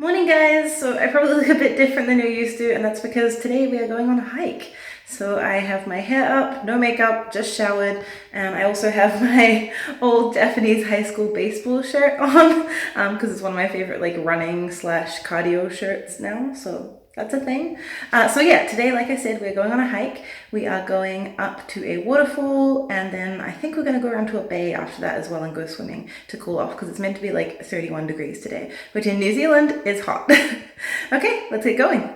Morning guys! So I probably look a bit different than you're used to, and that's because today we are going on a hike. So I have my hair up, no makeup, just showered, and I also have my old Japanese high school baseball shirt on because it's one of my favorite like running slash cardio shirts now, so that's a thing. So yeah, today, like I said, we're going on a hike. We are going up to a waterfall, and then I think we're going to go around to a bay after that as well and go swimming to cool off because it's meant to be like 31 degrees today, which in New Zealand is hot. Okay, let's get going.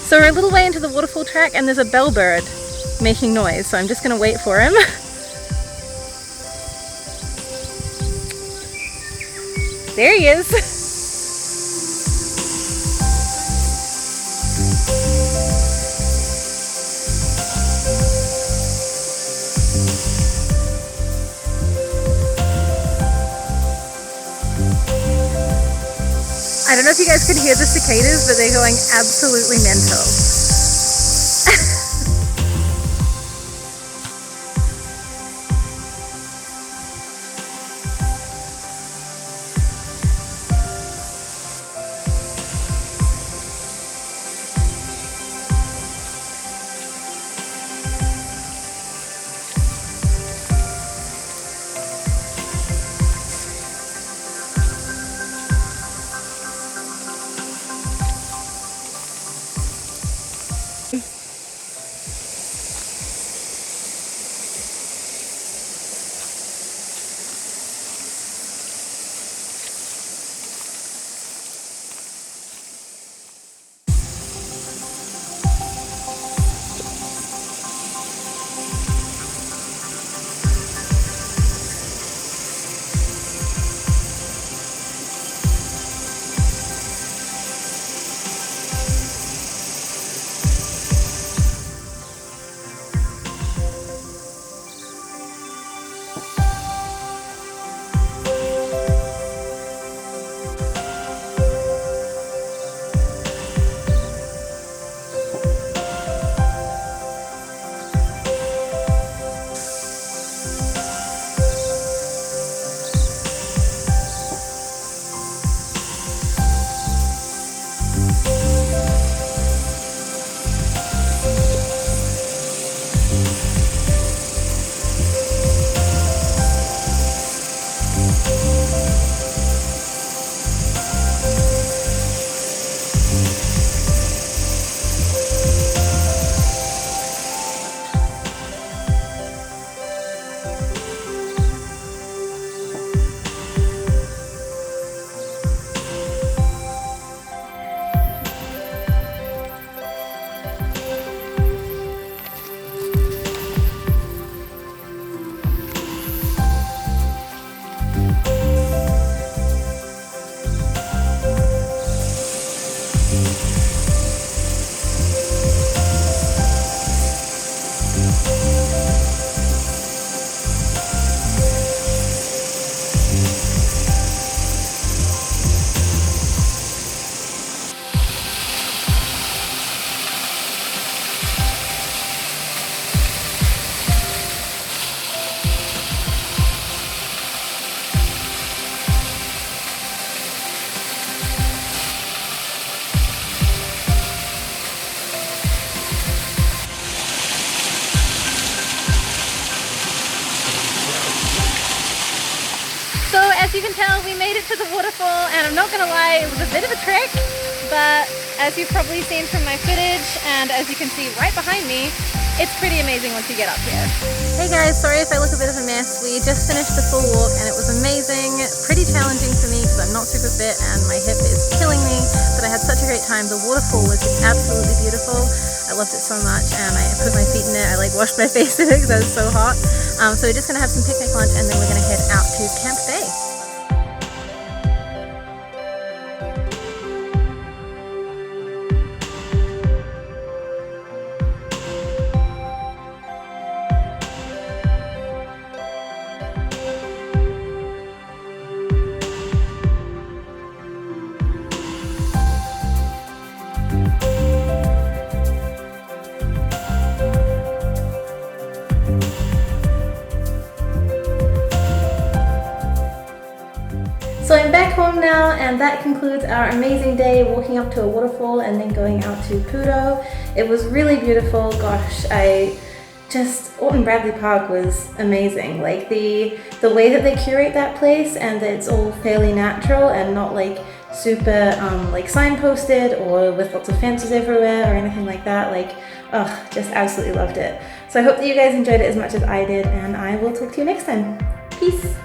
So we're a little way into the waterfall track and there's a bellbird making noise, so I'm just gonna wait for him. There he is. I don't know if you guys could hear the cicadas, but they're going absolutely mental. well, we made it to the waterfall, and I'm not gonna lie, it was a bit of a trek, but as you've probably seen from my footage, and as you can see right behind me, it's pretty amazing once you get up here. Hey guys, sorry if I look a bit of a mess. We just finished the full walk and it was amazing. Pretty challenging for me because I'm not super fit and my hip is killing me, but I had such a great time. The waterfall was just absolutely beautiful. I loved it so much, and I put my feet in it. I like washed my face in it because I was so hot. So we're just gonna have some picnic lunch and then we're gonna head out to Camp Bay. So I'm back home now, and that concludes our amazing day walking up to a waterfall and then going out to Pudo. It was really beautiful. Gosh, Orton-Bradley Park was amazing. Like the way that they curate that place, and that it's all fairly natural and not like super like signposted or with lots of fences everywhere or anything like that. Like, oh, just absolutely loved it. So I hope that you guys enjoyed it as much as I did, and I will talk to you next time. Peace.